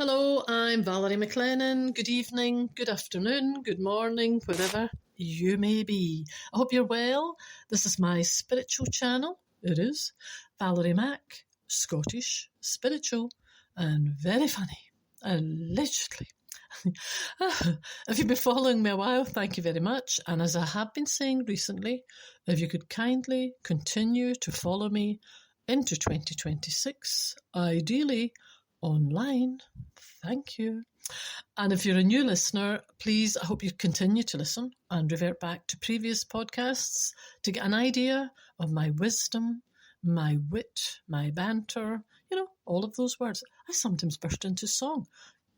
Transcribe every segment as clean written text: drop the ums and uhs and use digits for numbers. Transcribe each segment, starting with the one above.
Hello, I'm Valerie McLennan. Good evening, good afternoon, good morning, wherever you may be. I hope you're well. This is my spiritual channel. It is Valerie Mac, Scottish, spiritual, and very funny. Allegedly. If you've been following me a while, thank you very much. And as I have been saying recently, if you could kindly continue to follow me into 2026, ideally online. Thank you. And if you're a new listener, please, I hope you continue to listen and revert back to previous podcasts to get an idea of my wisdom, my wit, my banter, all of those words. I sometimes burst into song,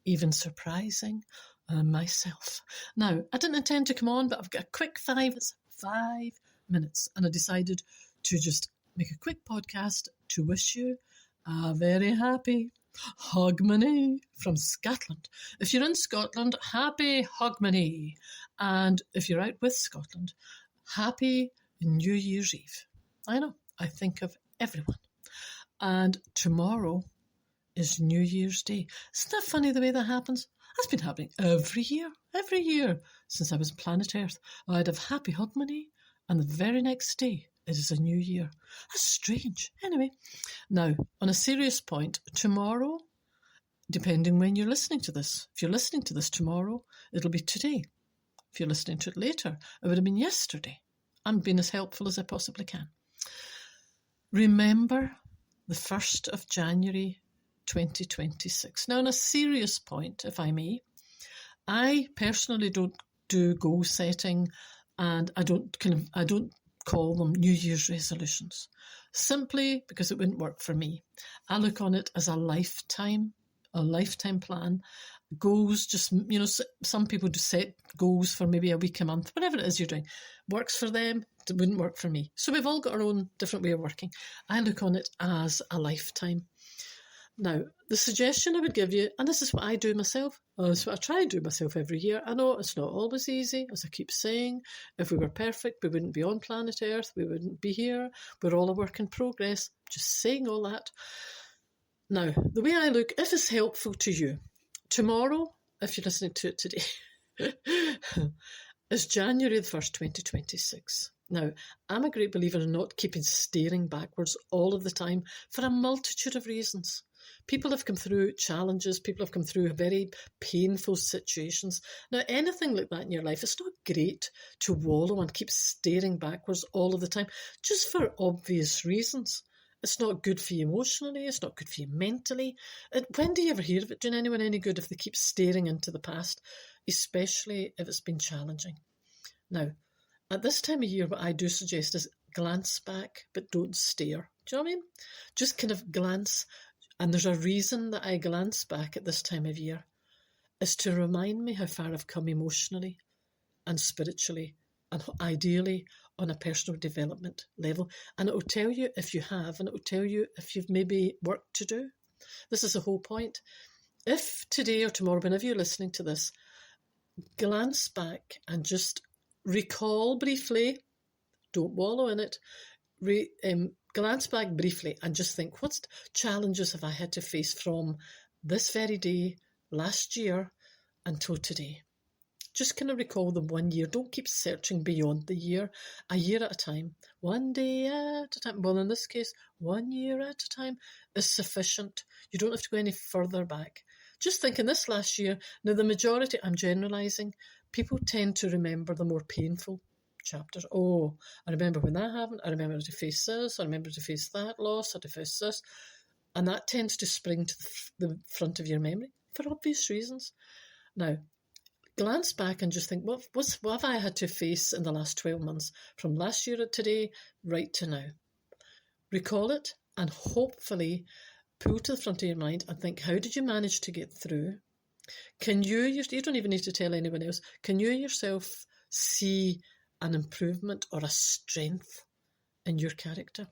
even surprising myself. Now, I didn't intend to come on, but I've got a quick 5 minutes, and I decided to just make a quick podcast to wish you a very happy Hogmanay from Scotland. If you're in Scotland, happy Hogmanay. And if you're out with Scotland, happy New Year's Eve. I know, I think of everyone. And tomorrow is New Year's Day. Isn't that funny the way that happens? That's been happening every year since I was on planet Earth. I'd have happy Hogmanay, and the very next day it is a new year. That's strange. Anyway, now, on a serious point, tomorrow, depending when you're listening to this, if you're listening to this tomorrow, it'll be today. If you're listening to it later, it would have been yesterday. I'm being as helpful as I possibly can. Remember the 1st of January 2026. Now, on a serious point, if I may, I personally don't do goal setting, and I don't call them New Year's resolutions, simply because it wouldn't work for me. I look on it as a lifetime plan. Goals, just, some people do set goals for maybe a week, a month, whatever it is you're doing. Works for them, it wouldn't work for me. So we've all got our own different way of working. I look on it as a lifetime. Now, the suggestion I would give you, and this is what I do myself, this is what I try and do myself every year. I know it's not always easy, as I keep saying. If we were perfect, we wouldn't be on planet Earth, we wouldn't be here. We're all a work in progress. Just saying all that. Now, the way I look, if it's helpful to you, tomorrow, if you're listening to it today, is January the 1st, 2026. Now, I'm a great believer in not keeping staring backwards all of the time for a multitude of reasons. People have come through challenges. People have come through very painful situations. Now, anything like that in your life, it's not great to wallow and keep staring backwards all of the time, just for obvious reasons. It's not good for you emotionally. It's not good for you mentally. When do you ever hear of it doing anyone any good if they keep staring into the past, especially if it's been challenging? Now, at this time of year, what I do suggest is glance back, but don't stare. Do you know what I mean? Just kind of glance. And there's a reason that I glance back at this time of year, is to remind me how far I've come emotionally and spiritually and ideally on a personal development level. And it will tell you if you have, and it will tell you if you've maybe work to do. This is the whole point. If today or tomorrow, whenever you're listening to this, glance back and just recall briefly, don't wallow in it, glance back briefly and just think, what challenges have I had to face from this very day, last year, until today? Just kind of recall them 1 year. Don't keep searching beyond the year, a year at a time, 1 day at a time. Well, in this case, 1 year at a time is sufficient. You don't have to go any further back. Just think in this last year, now the majority, I'm generalising, people tend to remember the more painful chapters. Oh, I remember when that happened. I remember to face this. I remember to face that loss. I had to face this. And that tends to spring to the front of your memory for obvious reasons. Now, glance back and just think, what have I had to face in the last 12 months, from last year to today, right to now? Recall it and hopefully pull to the front of your mind and think, how did you manage to get through? Can you don't even need to tell anyone else, can you yourself see an improvement or a strength in your character?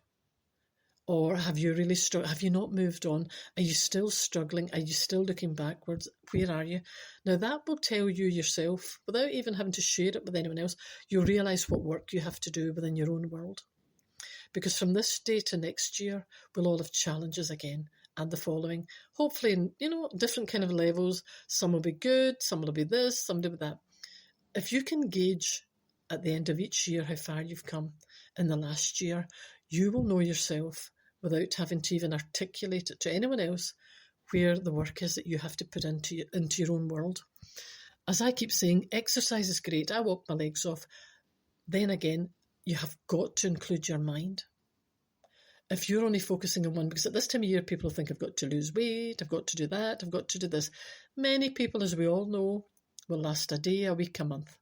Or have you really have you not moved on? Are you still struggling? Are you still looking backwards? Where are you? Now that will tell you yourself, without even having to share it with anyone else, you'll realise what work you have to do within your own world. Because from this day to next year, we'll all have challenges again. and the following. Hopefully, in, different kind of levels. Some will be good, some will be this, some will be that. If you can gauge at the end of each year how far you've come in the last year, you will know yourself without having to even articulate it to anyone else where the work is that you have to put into your own world. As I keep saying, exercise is great. I walk my legs off. Then again, you have got to include your mind. If you're only focusing on one, because at this time of year, people think I've got to lose weight, I've got to do that, I've got to do this. Many people, as we all know, will last a day, a week, a month.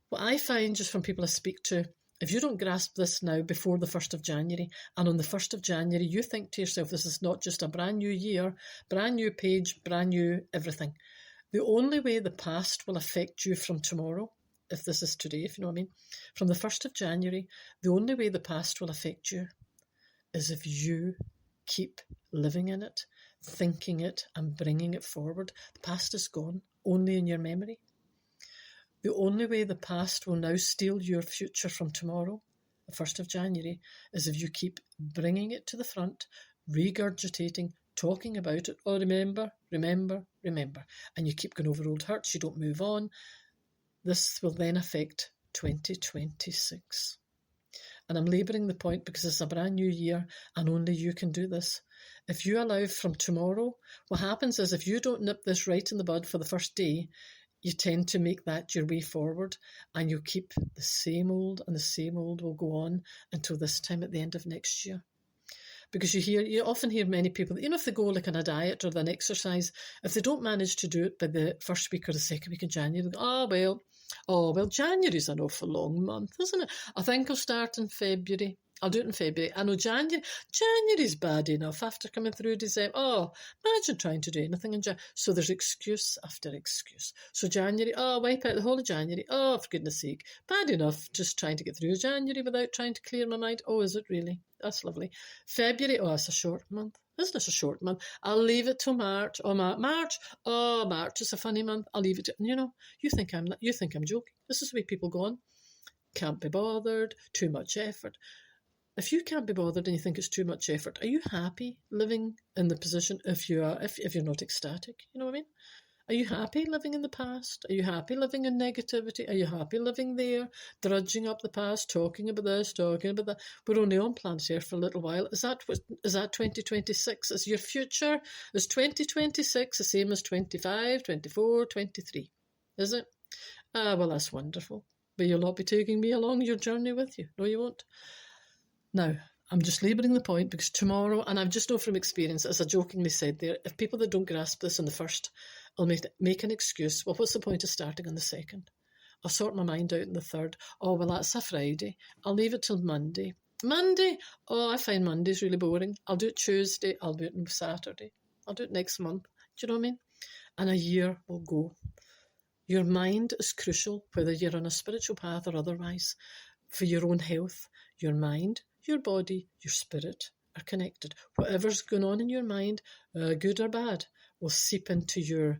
What I find just from people I speak to, if you don't grasp this now before the 1st of January, and on the 1st of January, you think to yourself, this is not just a brand new year, brand new page, brand new everything. The only way the past will affect you from tomorrow, if this is today, if you know what I mean, from the 1st of January, the only way the past will affect you is if you keep living in it, thinking it, and bringing it forward. The past is gone, only in your memory. The only way the past will now steal your future from tomorrow, the 1st of January, is if you keep bringing it to the front, regurgitating, talking about it. Oh, remember, remember, remember. And you keep going over old hurts, you don't move on. This will then affect 2026. And I'm labouring the point because it's a brand new year and only you can do this. If you allow from tomorrow, what happens is if you don't nip this right in the bud for the first day, you tend to make that your way forward and you keep the same old and the same old will go on until this time at the end of next year. Because you often hear many people, if they go like on a diet or an exercise, if they don't manage to do it by the first week or the second week of January, they go, oh, well, January's an awful long month, isn't it? I think I'll start in February. I'll do it in February. I know January's bad enough after coming through December. Oh, imagine trying to do anything in January. So there's excuse after excuse. So January, wipe out the whole of January. Oh, for goodness sake. Bad enough just trying to get through January without trying to clear my mind. Oh, is it really? That's lovely. February, it's a short month. Isn't it a short month? I'll leave it till March. March is a funny month. I'll leave it to, you think I'm joking. This is the way people go on. Can't be bothered, too much effort. If you can't be bothered and you think it's too much effort, are you happy living in the position if you're not ecstatic? You know what I mean? Are you happy living in the past? Are you happy living in negativity? Are you happy living there, drudging up the past, talking about this, talking about that? We're only on planet Earth for a little while. Is that 2026? Is your future? Is 2026 the same as 25, 24, 23? Is it? Well, that's wonderful. But you'll not be taking me along your journey with you. No, you won't. Now, I'm just labouring the point because tomorrow, and I've just know from experience, as I jokingly said there, if people that don't grasp this on the 1st will make an excuse, well, what's the point of starting on the 2nd? I'll sort my mind out on the 3rd. Oh, well, that's a Friday. I'll leave it till Monday. Monday? Oh, I find Monday's really boring. I'll do it Tuesday. I'll do it on Saturday. I'll do it next month. Do you know what I mean? And a year will go. Your mind is crucial, whether you're on a spiritual path or otherwise, for your own health. Your mind, your body, your spirit are connected. Whatever's going on in your mind, good or bad, will seep into your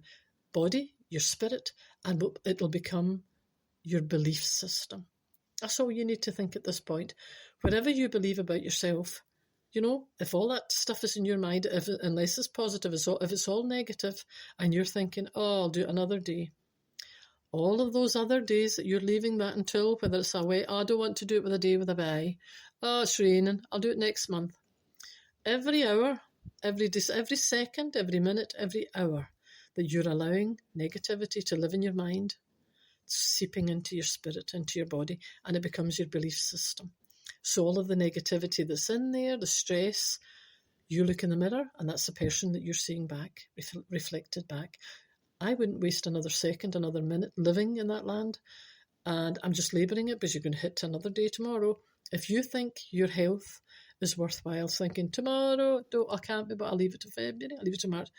body, your spirit, and it'll become your belief system. That's all you need to think at this point. Whatever you believe about yourself, if all that stuff is in your mind, unless it's positive, if it's all negative, and you're thinking, I'll do it another day. All of those other days that you're leaving that until, whether it's away, I don't want to do it with a day with a bye. It's raining, I'll do it next month. Every hour, every second, every minute, every hour that you're allowing negativity to live in your mind, it's seeping into your spirit, into your body, and it becomes your belief system. So all of the negativity that's in there, the stress, you look in the mirror, and that's the person that you're seeing back, reflected back. I wouldn't waste another second, another minute living in that land. And I'm just labouring it because you're going to hit another day tomorrow. If you think your health is worthwhile, thinking tomorrow, I can't be, but I'll leave it to February, I'll leave it to March.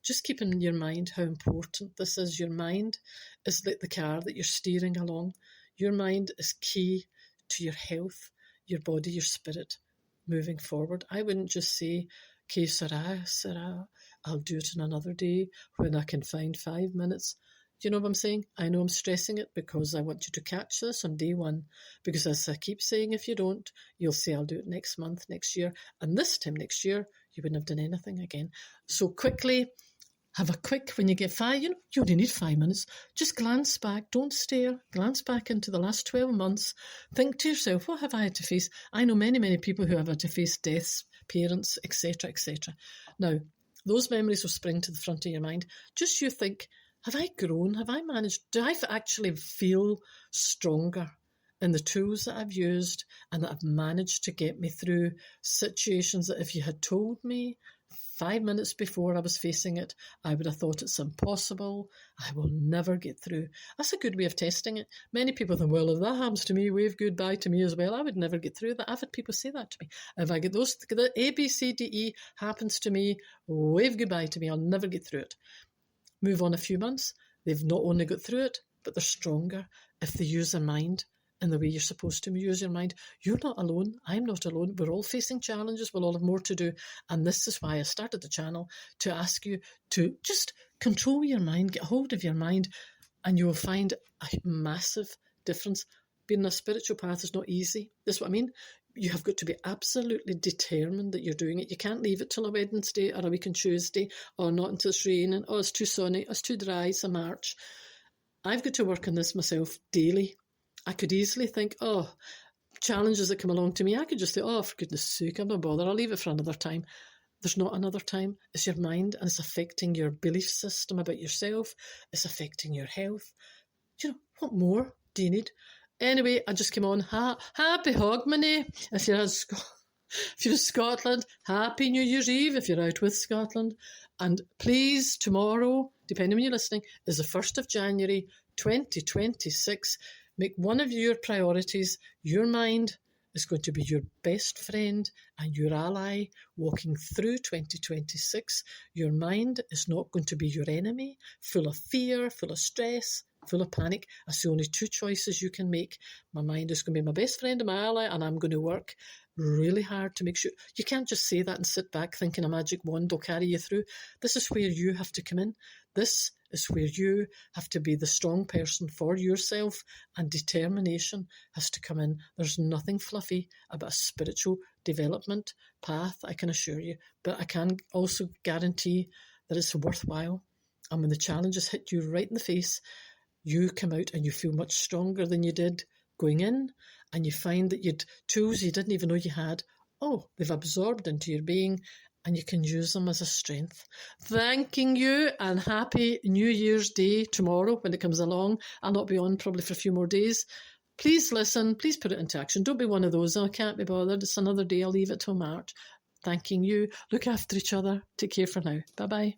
Just keep in your mind how important this is. Your mind is like the car that you're steering along. Your mind is key to your health, your body, your spirit moving forward. I wouldn't just say, que sera, I'll do it in another day when I can find 5 minutes. Do you know what I'm saying? I know I'm stressing it because I want you to catch this on day one. Because as I keep saying, if you don't, you'll say, I'll do it next month, next year. And this time next year, you wouldn't have done anything again. So quickly, when you get five, you only need 5 minutes. Just glance back, don't stare, glance back into the last 12 months. Think to yourself, what have I had to face? I know many, many people who have had to face deaths, parents, etc., etc. Now, those memories will spring to the front of your mind. Just you think, have I grown? Have I managed? Do I actually feel stronger in the tools that I've used and that have managed to get me through situations that if you had told me 5 minutes before I was facing it, I would have thought it's impossible. I will never get through. That's a good way of testing it. Many people think, well, if that happens to me, wave goodbye to me as well. I would never get through that. I've had people say that to me. If I get the A, B, C, D, E happens to me, wave goodbye to me. I'll never get through it. Move on a few months. They've not only got through it, but they're stronger if they use their mind in the way you're supposed to use your mind. You're not alone. I'm not alone. We're all facing challenges. We'll all have more to do. And this is why I started the channel, to ask you to just control your mind, get hold of your mind, and you will find a massive difference. Being on a spiritual path is not easy. This is what I mean. You have got to be absolutely determined that you're doing it. You can't leave it till a Wednesday or a week on Tuesday, or not until it's raining, or it's too sunny, it's too dry, it's a March. I've got to work on this myself daily. I could easily think, challenges that come along to me, I could just say, for goodness sake, I'm not bothered, I'll leave it for another time. There's not another time. It's your mind, and it's affecting your belief system about yourself. It's affecting your health. What more do you need? Anyway, I just came on. Happy Hogmanay. If you're in Scotland, Happy New Year's Eve if you're out with Scotland. And please, tomorrow, depending when you're listening, is the 1st of January 2026. Make one of your priorities. Your mind is going to be your best friend and your ally walking through 2026. Your mind is not going to be your enemy, full of fear, full of stress, full of panic. That's the only two choices you can make. My mind is going to be my best friend and my ally, and I'm going to work really hard to make sure. You can't just say that and sit back thinking a magic wand will carry you through. This is where you have to come in. This is where you have to be the strong person for yourself, and determination has to come in. There's nothing fluffy about a spiritual development path, I can assure you. But I can also guarantee that it's worthwhile. And when the challenges hit you right in the face, you come out and you feel much stronger than you did going in, and you find that you'd tools you didn't even know you had. They've absorbed into your being, and you can use them as a strength. Thanking you, and happy New Year's Day tomorrow when it comes along. I'll not be on probably for a few more days. Please listen, please put it into action. Don't be one of those, I can't be bothered, it's another day, I'll leave it till March. Thanking you. Look after each other. Take care for now. Bye-bye.